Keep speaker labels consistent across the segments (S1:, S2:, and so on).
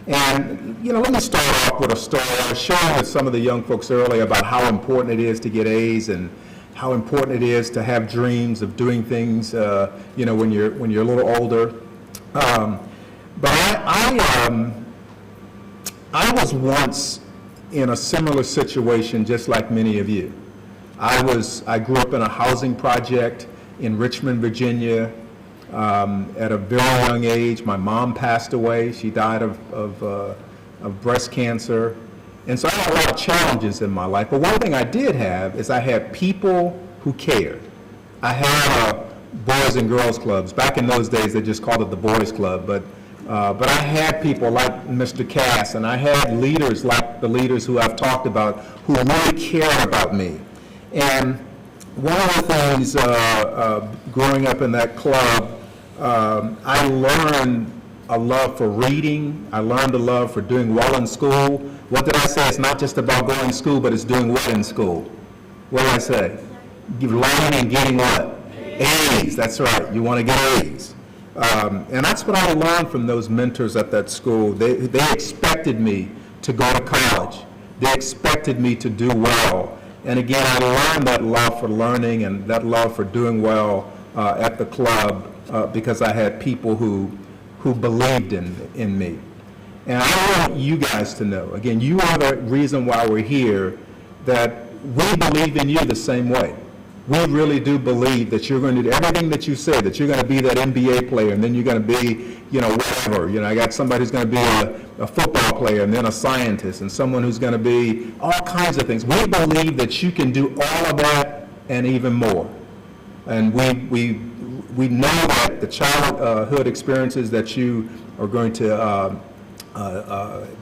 S1: And, let me start off with a story. I was sharing with some of the young folks earlier about how important it is to get A's and how important it is to have dreams of doing things, when you're a little older. But I was once in a similar situation, just like many of you. I grew up in a housing project in Richmond, Virginia. At a very young age, my mom passed away. She died of breast cancer. And so I had a lot of challenges in my life. But one thing I did have is I had people who cared. I had boys and girls clubs. Back in those days, they just called it the boys club. But I had people like Mr. Cass, and I had leaders like the leaders who I've talked about who really cared about me. And one of the things growing up in that club, I learned a love for reading. I learned a love for doing well in school. What did I say? It's not just about going to school, but it's doing well in school. What did I say? Learning and getting what? A's. That's right. You want to get A's. And that's what I learned from those mentors at that school. They expected me to go to college. They expected me to do well. And again, I learned that love for learning and that love for doing well at the club because I had people who believed in me. And I want you guys to know, again, you are the reason why we're here, that we believe in you the same way. We really do believe that you're going to do everything that you say, that you're going to be that NBA player, and then you're going to be, whatever. I got somebody who's going to be a football player, and then a scientist, and someone who's going to be all kinds of things. We believe that you can do all of that and even more. And we know that the childhood experiences that you are going to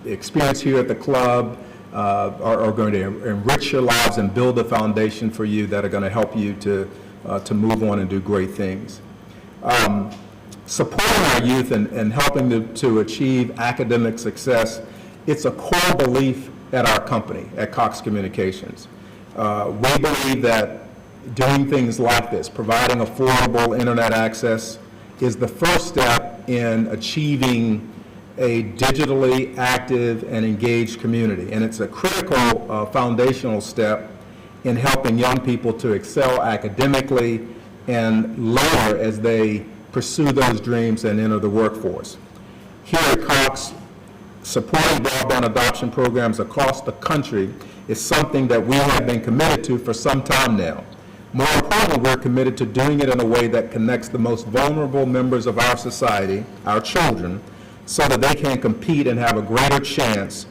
S1: experience here at the club are going to enrich your lives and build a foundation for you that are going to help you to move on and do great things. Supporting our youth and helping them to achieve academic success, it's a core belief at our company, at Cox Communications. We believe that doing things like this, providing affordable internet access, is the first step in achieving a digitally active and engaged community. And it's a critical foundational step in helping young people to excel academically and later as they pursue those dreams and enter the workforce. Here at Cox, supporting broadband adoption programs across the country is something that we have been committed to for some time now. More importantly, we're committed to doing it in a way that connects the most vulnerable members of our society, our children, so that they can compete and have a greater chance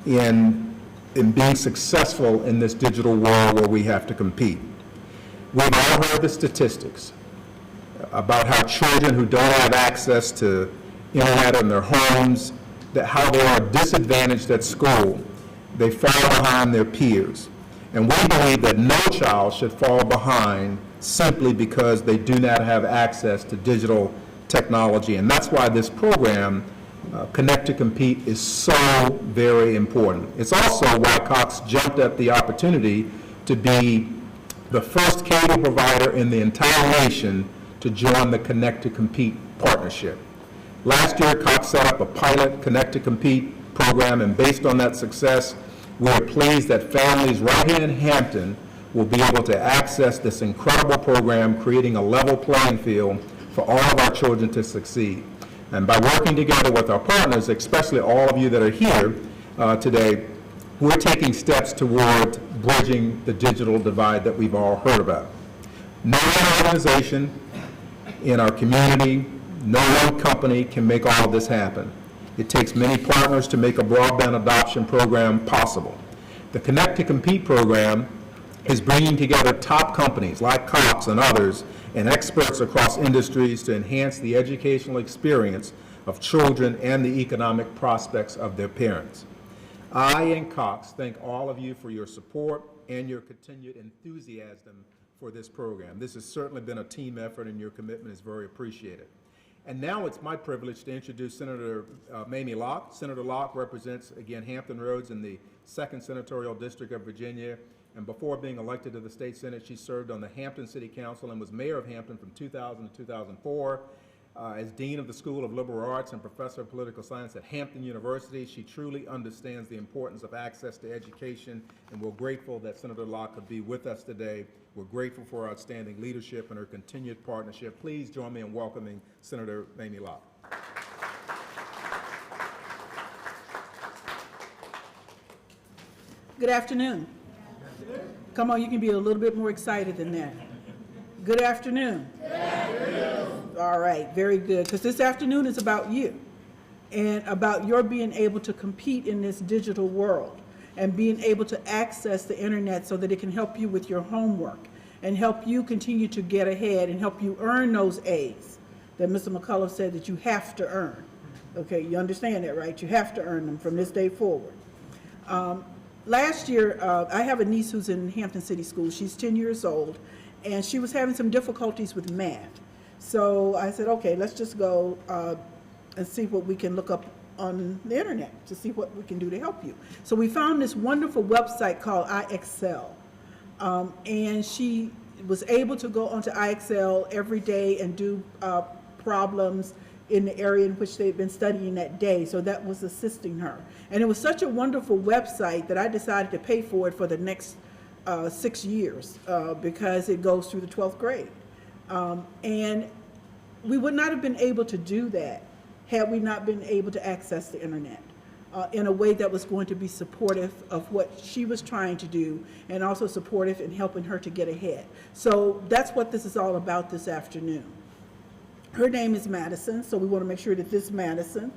S1: in being successful in this digital world where we have to compete. We've all heard the statistics about how children who don't have access to internet in their homes, how they are disadvantaged at school. They fall behind their peers. And we believe that no child should fall behind simply because they do not have access to digital technology. And that's why this program, Connect to Compete, is so very important. It's also why Cox jumped at the opportunity to be the first cable provider in the entire nation to join the Connect to Compete partnership. Last year, Cox set up a pilot Connect to Compete program, and based on that success, we are pleased that families right here in Hampton will be able to access this incredible program, creating a level playing field for all of our children to succeed. And by working together with our partners, especially all of you that are here today, we're taking steps toward bridging the digital divide that we've all heard about. No one organization in our community, no one company can make all of this happen. It takes many partners to make a broadband adoption program possible. The Connect to Compete program is bringing together top companies like Cox and others and experts across industries to enhance the educational experience of children and the economic prospects of their parents. I and Cox thank all of you for your support and your continued enthusiasm for this program. This has certainly been a team effort, and your commitment is very appreciated. And now it's my privilege to introduce Senator Mamie Locke. Senator Locke represents, again, Hampton Roads in the 2nd Senatorial District of Virginia. And before being elected to the state Senate, she served on the Hampton City Council and was mayor of Hampton from 2000 to 2004. As Dean of the School of Liberal Arts and Professor of Political Science at Hampton University, she truly understands the importance of access to education, and we're grateful that Senator Locke could be with us today. We're grateful for her outstanding leadership and her continued partnership. Please join me in welcoming Senator Mamie Locke.
S2: Good afternoon. Come on, you can be a little bit more excited than that. Good afternoon. Good afternoon. All right, very good. Because this afternoon is about you and about your being able to compete in this digital world and being able to access the internet so that it can help you with your homework and help you continue to get ahead and help you earn those A's that Mr. McCullough said that you have to earn. Okay, you understand that, right? You have to earn them from this day forward. Last year, I have a niece who's in Hampton City Schools. She's 10 years old, and she was having some difficulties with math. So I said, okay, let's just go and see what we can look up on the internet to see what we can do to help you. So we found this wonderful website called iExcel, and she was able to go onto iExcel every day and do problems in the area in which they'd been studying that day, so that was assisting her. And it was such a wonderful website that I decided to pay for it for the next 6 years because it goes through the 12th grade. And we would not have been able to do that had we not been able to access the internet in a way that was going to be supportive of what she was trying to do and also supportive in helping her to get ahead. So that's what this is all about this afternoon. Her name is Madison, so we want to make sure that this Madison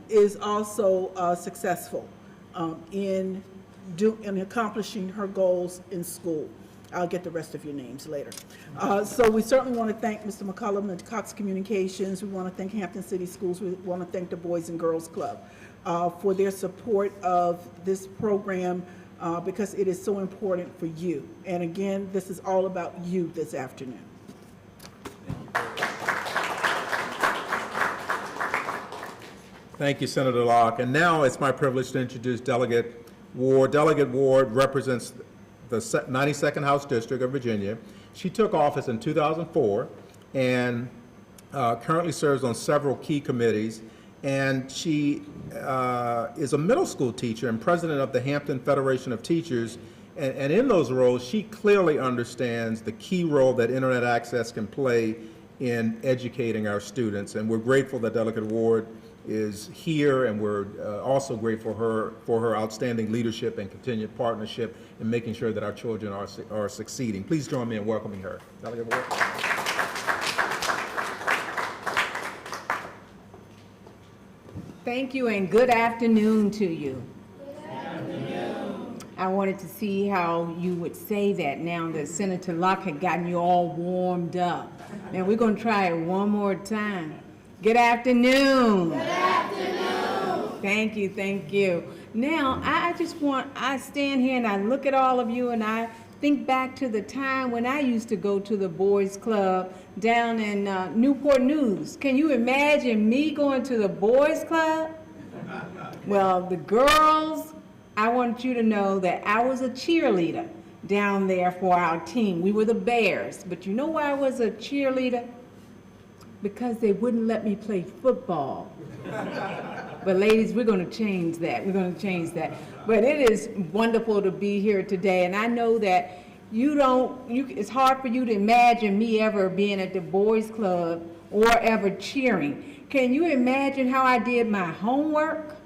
S2: is also successful in accomplishing her goals in school. I'll get the rest of your names later. So we certainly want to thank Mr. McCullough and Cox Communications. We want to thank Hampton City Schools. We want to thank the Boys and Girls Club for their support of this program because it is so important for you. And again, this is all about you this afternoon.
S1: Thank you, Senator Locke. And now it's my privilege to introduce Delegate Ward. Delegate Ward represents the 92nd House District of Virginia. She took office in 2004 and currently serves on several key committees. And she is a middle school teacher and president of the Hampton Federation of Teachers. And in those roles, she clearly understands the key role that internet access can play in educating our students. And we're grateful that Delegate Ward is here, and we're also grateful for her outstanding leadership and continued partnership in making sure that our children are succeeding. Please join me in welcoming her. Delegate Ward.
S3: Thank you, and good afternoon to you. Good afternoon. I wanted to see how you would say that now that Senator Locke had gotten you all warmed up. And we're going to try it one more time. Good afternoon. Good afternoon. Thank you, thank you. Now, I stand here and I look at all of you and I think back to the time when I used to go to the boys club down in Newport News. Can you imagine me going to the boys club? Well, the girls, I want you to know that I was a cheerleader down there for our team. We were the Bears, but you know why I was a cheerleader? Because they wouldn't let me play football. But ladies, we're going to change that. We're going to change that. But it is wonderful to be here today, and I know that it's hard for you to imagine me ever being at the boys club or ever cheering. Can you imagine how I did my homework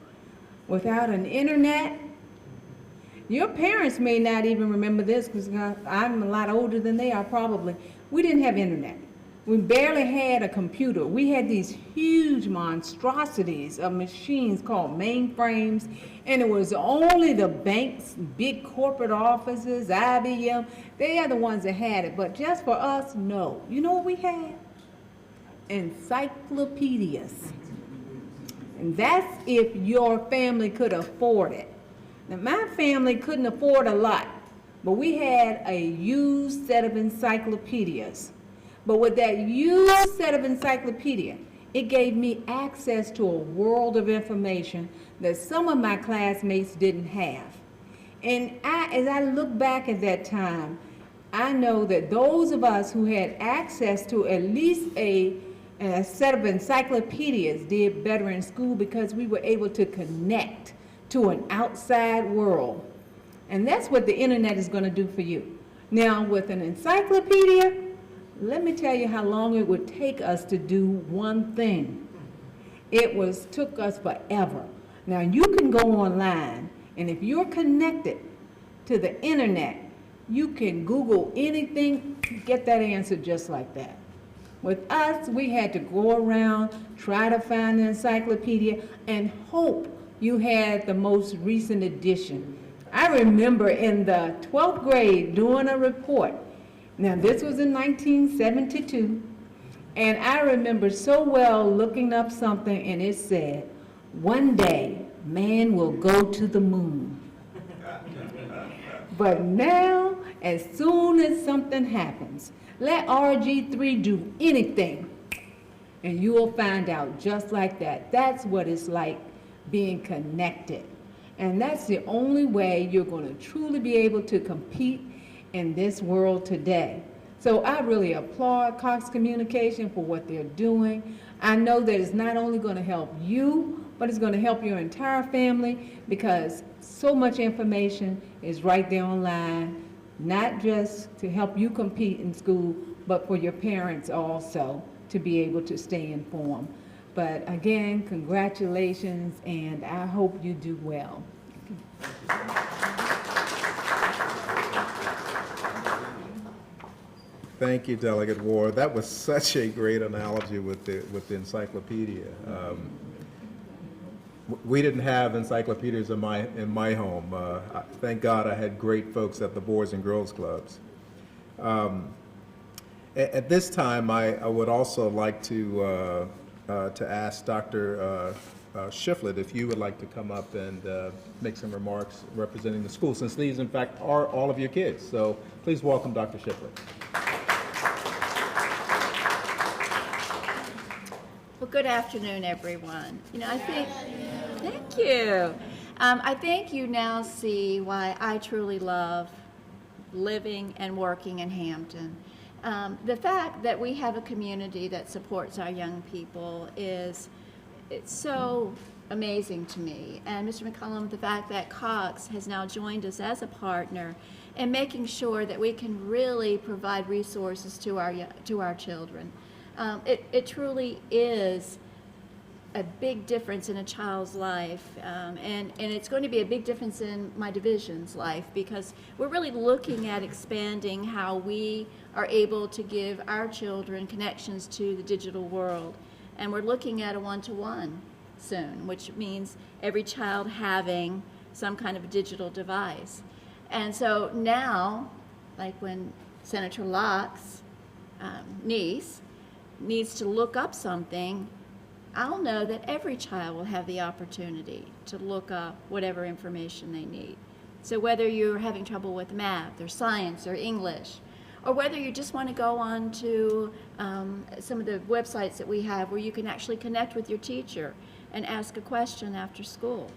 S3: without an internet? Your parents may not even remember this because I'm a lot older than they are probably. We didn't have internet. We barely had a computer. We had these huge monstrosities of machines called mainframes, and it was only the banks, big corporate offices, IBM, they are the ones that had it. But just for us, no. You know what we had? Encyclopedias. And that's if your family could afford it. Now, my family couldn't afford a lot, but we had a used set of encyclopedias. But with that used set of encyclopedia, it gave me access to a world of information that some of my classmates didn't have. And as I look back at that time, I know that those of us who had access to at least a And a set of encyclopedias did better in school because we were able to connect to an outside world. And that's what the internet is going to do for you. Now, with an encyclopedia, let me tell you how long it would take us to do one thing. Took us forever. Now, you can go online, and if you're connected to the internet, you can Google anything, get that answer just like that. With us, we had to go around, try to find the encyclopedia, and hope you had the most recent edition. I remember in the 12th grade doing a report. Now, this was in 1972, and I remember so well looking up something, and it said, "One day, man will go to the moon." But now, as soon as something happens, let RG3 do anything, and you will find out just like that. That's what it's like being connected. And that's the only way you're going to truly be able to compete in this world today. So I really applaud Cox Communication for what they're doing. I know that it's not only going to help you, but it's going to help your entire family, because so much information is right there online, not just to help you compete in school, but for your parents also to be able to stay informed. But again, congratulations, and I hope you do well.
S1: Thank you, Delegate Ward. That was such a great analogy with the encyclopedia. We didn't have encyclopedias in my home. Thank God I had great folks at the Boys and Girls Clubs. At this time, I would also like to ask Dr. Shiflett if you would like to come up and make some remarks representing the school, since these, in fact, are all of your kids. So please welcome Dr. Shiflett.
S4: Well, good afternoon, everyone. I think, thank you. I think you now see why I truly love living and working in Hampton. The fact that we have a community that supports our young people it's so amazing to me. And Mr. McCollum, the fact that Cox has now joined us as a partner in making sure that we can really provide resources to our children. It truly is a big difference in a child's life, and it's going to be a big difference in my division's life, because we're really looking at expanding how we are able to give our children connections to the digital world. And we're looking at a one-to-one soon, which means every child having some kind of digital device. And so now, like when Senator Locke's niece needs to look up something, I'll know that every child will have the opportunity to look up whatever information they need. So whether you're having trouble with math or science or English, or whether you just want to go on to some of the websites that we have where you can actually connect with your teacher and ask a question after school.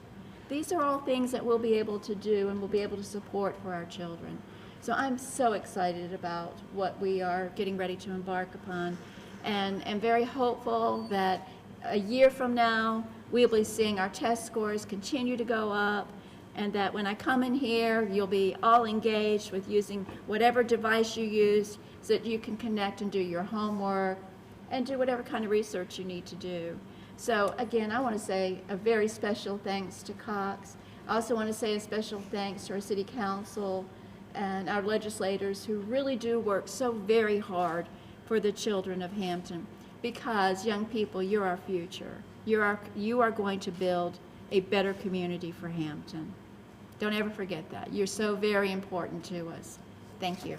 S4: These are all things that we'll be able to do and we'll be able to support for our children. So I'm so excited about what we are getting ready to embark upon, and am very hopeful that a year from now we'll be seeing our test scores continue to go up, and that when I come in here, you'll be all engaged with using whatever device you use so that you can connect and do your homework and do whatever kind of research you need to do. So again, I want to say a very special thanks to Cox. I also want to say a special thanks to our City Council and our legislators who really do work so very hard for the children of Hampton, because young people, you're our future. You are going to build a better community for Hampton. Don't ever forget that. You're so very important to us. Thank you.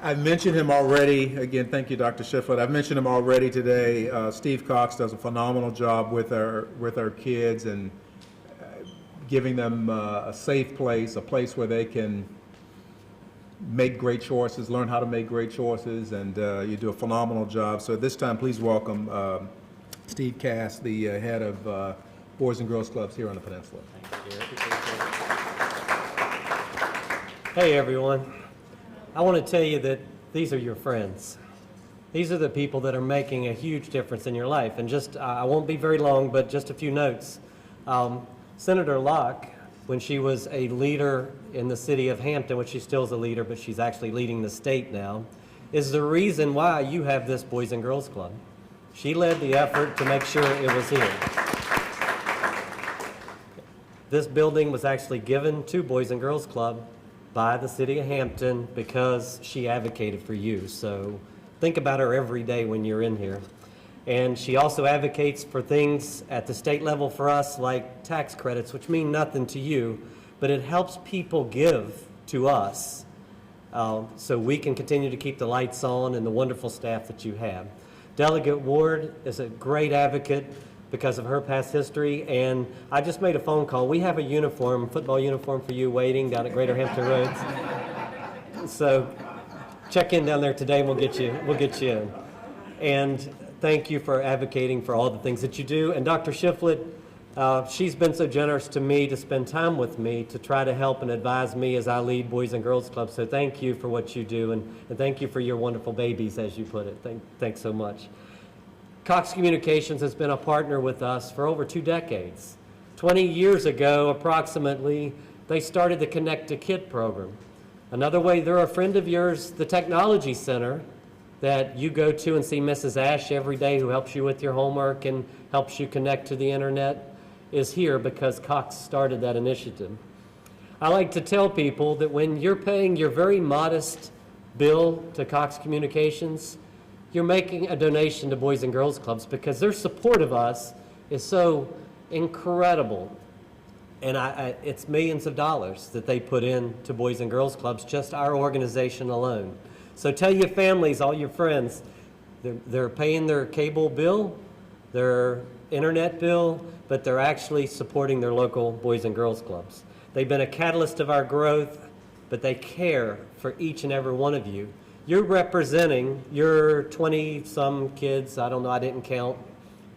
S1: I've mentioned him already. Again, thank you, Dr. Shiflett. I've mentioned him already today. Steve Cox does a phenomenal job with our kids, and giving them a safe place, a place where they can make great choices, learn how to make great choices, and you do a phenomenal job. So at this time, please welcome Steve Cass, the head of Boys and Girls Clubs here on the Peninsula.
S5: Hey everyone. I want to tell you that these are your friends. These are the people that are making a huge difference in your life. And just, I won't be very long, but just a few notes. Senator Locke, when she was a leader in the city of Hampton, which she still is a leader, but she's actually leading the state now, is the reason why you have this Boys and Girls Club. She led the effort to make sure it was here. This building was actually given to Boys and Girls Club by the city of Hampton because she advocated for you. So think about her every day when you're in here. And she also advocates for things at the state level for us, like tax credits, which mean nothing to you, but it helps people give to us so we can continue to keep the lights on and the wonderful staff that you have. Delegate Ward is a great advocate because of her past history, and I just made a phone call. We have a uniform, football uniform for you waiting down at Greater Hampton Roads. So check in down there today and we'll get you in. And thank you for advocating for all the things that you do. And Dr. Shiflett, she's been so generous to me to spend time with me to try to help and advise me as I lead Boys and Girls Club. So thank you for what you do, and thank you for your wonderful babies, as you put it. Thanks so much. Cox Communications has been a partner with us for over 2 decades. 20 years ago, approximately, they started the Connect a Kid program. Another way they're a friend of yours, the Technology Center, that you go to and see Mrs. Ash every day, who helps you with your homework and helps you connect to the internet, is here because Cox started that initiative. I like to tell people that when you're paying your very modest bill to Cox Communications, you're making a donation to Boys and Girls Clubs because their support of us is so incredible. And it's millions of dollars that they put in to Boys and Girls Clubs, just our organization alone. So tell your families, all your friends, they're paying their cable bill, their internet bill, but they're actually supporting their local Boys and Girls Clubs. They've been a catalyst of our growth, but they care for each and every one of you. You're representing your 20-some kids, I don't know, I didn't count,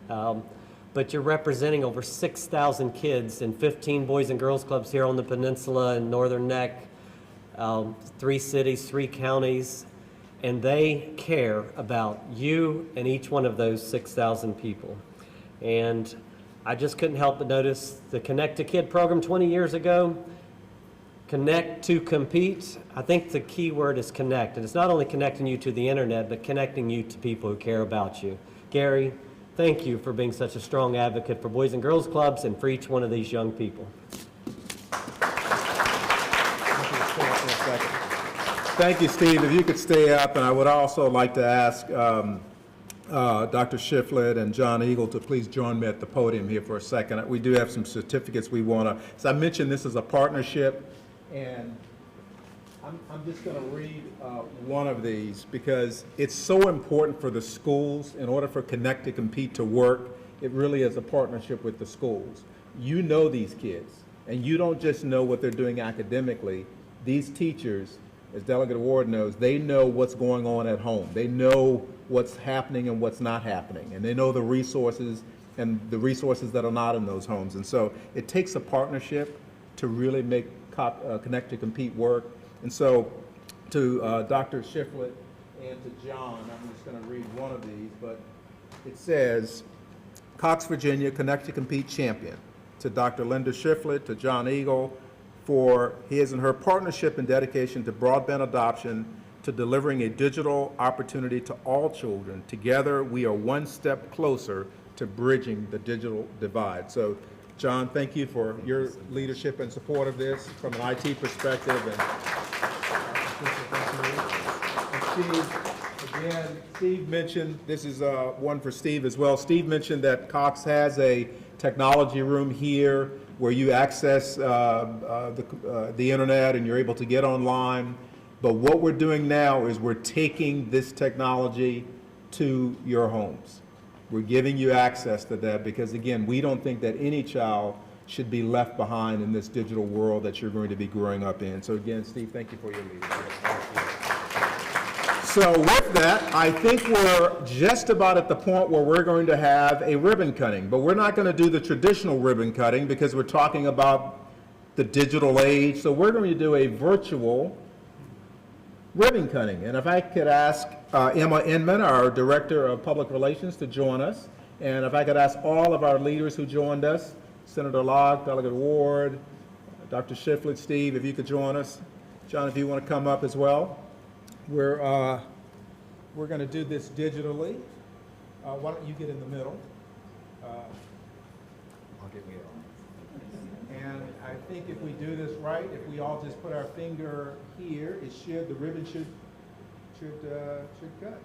S5: but you're representing over 6,000 kids in 15 Boys and Girls Clubs here on the peninsula and Northern Neck, 3 cities, 3 counties, and they care about you and each one of those 6,000 people. And I just couldn't help but notice the Connect a Kid program 20 years ago, Connect to Compete. I think the key word is connect, and it's not only connecting you to the internet, but connecting you to people who care about you. Gary, thank you for being such a strong advocate for Boys and Girls Clubs and for each one of these young people.
S1: Thank you, Steve. If you could stay up, and I would also like to ask Dr. Shiflett and John Eagle to please join me at the podium here for a second. We do have some certificates we want to, as I mentioned, this is a partnership, and I'm just going to read one of these because it's so important for the schools. In order for Connect to Compete to work, it really is a partnership with the schools. You know these kids, and you don't just know what they're doing academically. These teachers, as Delegate Ward knows, they know what's going on at home. They know what's happening and what's not happening, and they know the resources and the resources that are not in those homes. And so it takes a partnership to really make Connect to Compete work. And so to Dr. Shiflett and to John, I'm just going to read one of these, but it says, Cox, Virginia, Connect to Compete champion. To Dr. Linda Shiflett, to John Eagle, for his and her partnership and dedication to broadband adoption, to delivering a digital opportunity to all children. Together, we are one step closer to bridging the digital divide. So, John, thank you for your leadership and support of this from an IT perspective. And Steve, again, Steve mentioned, this is one for Steve as well. Steve mentioned that Cox has a technology room here where you access the internet and you're able to get online. But what we're doing now is we're taking this technology to your homes. We're giving you access to that because, again, we don't think that any child should be left behind in this digital world that you're going to be growing up in. So, again, Steve, thank you for your leadership. So with that, I think we're just about at the point where we're going to have a ribbon cutting. But we're not going to do the traditional ribbon cutting because we're talking about the digital age. So we're going to do a virtual ribbon cutting. And if I could ask Emma Inman, our Director of Public Relations, to join us. And if I could ask all of our leaders who joined us, Senator Locke, Delegate Ward, Dr. Shiflett, Steve, if you could join us. John, if you want to come up as well. We're going to do this digitally. Why don't you get in the middle? I'll get middle. And I think if we do this right, if we all just put our finger here, the ribbon should cut.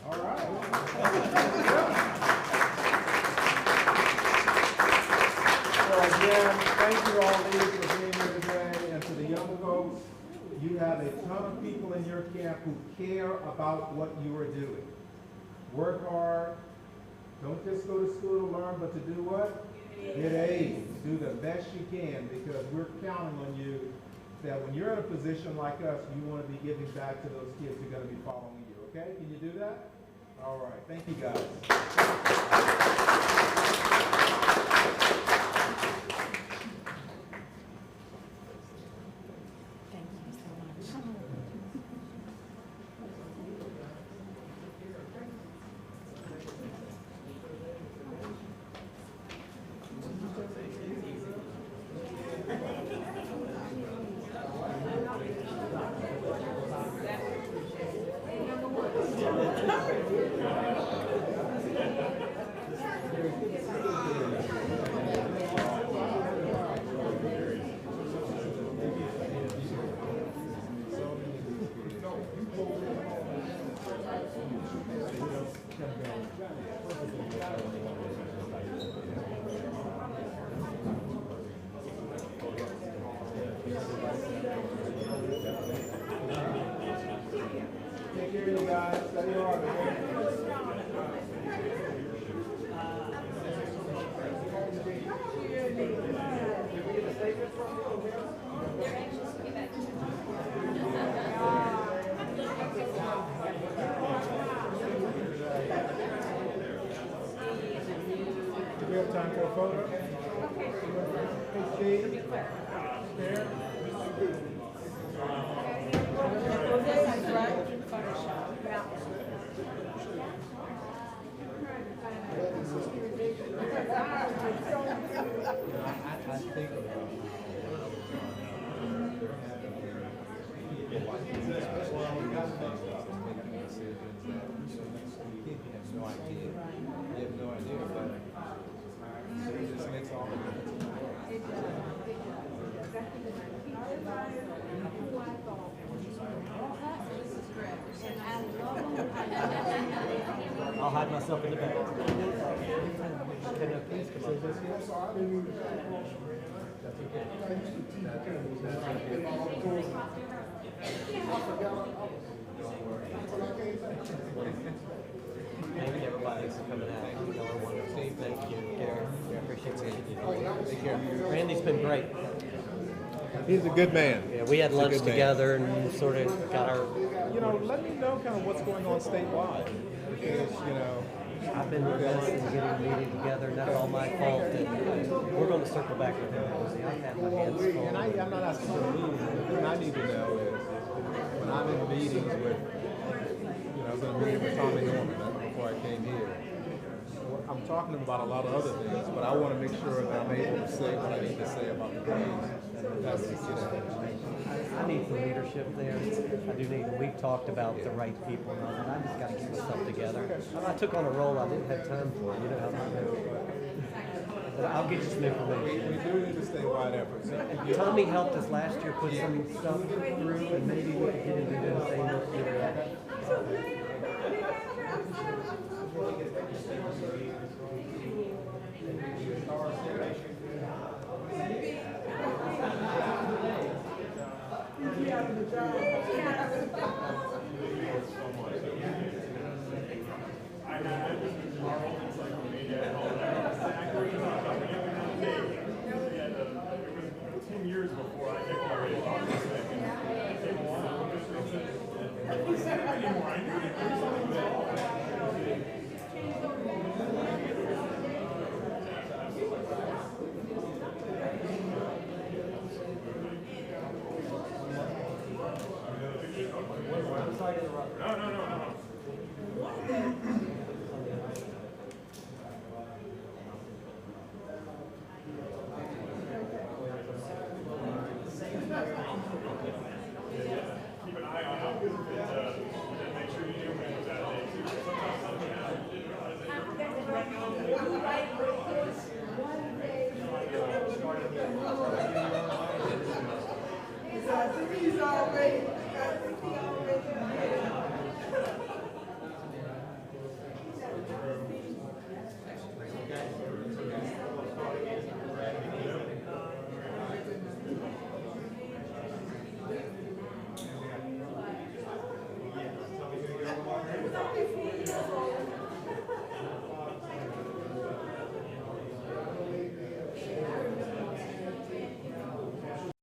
S1: All right. So again, thank you all leaders for being here today, and to the young folks, you have a ton of people in your camp who care about what you are doing. Work hard. Don't just go to school to learn, but to do what? Get A's. Do the best you can, because we're counting on you that when you're in a position like us, you want to be giving back to those kids who are going to be following you. Okay? Can you do that? All right. Thank you, guys. Take care of you guys. Study hard, okay? Do we have time for a photo? Hey, Steve. There.
S5: I'll hide myself in the back. Can I please come up? Thank you, everybody, for coming out. Y'all are wonderful. Thank you, Gary. I appreciate what you do. Randy's been great.
S1: He's a good man.
S5: Yeah, we had
S1: He's a
S5: lunch
S1: good man.
S5: together and sort of got our.
S1: You know, let me know kind of what's going on statewide, because, you know,
S5: I've been remiss in getting a meeting together, and that's all my fault. And we're going to circle back with him. I've had my hands full.
S1: and I'm not asking for a meeting. The thing I need to know is when I'm in meetings with, I was in a meeting with Tommy Norman before I came here. I'm talking to him about a lot of other things, but I want to make sure that I'm able to say what I need to say about the things.
S5: I need some leadership there. I do need, we've talked about the right people, and I just got to get myself together. I took on a role I didn't have time for, you know how that goes. But I'll get you some information.
S1: We do need a statewide effort. So
S5: Tommy helped us last year put some stuff through, and maybe we could get him to do the same with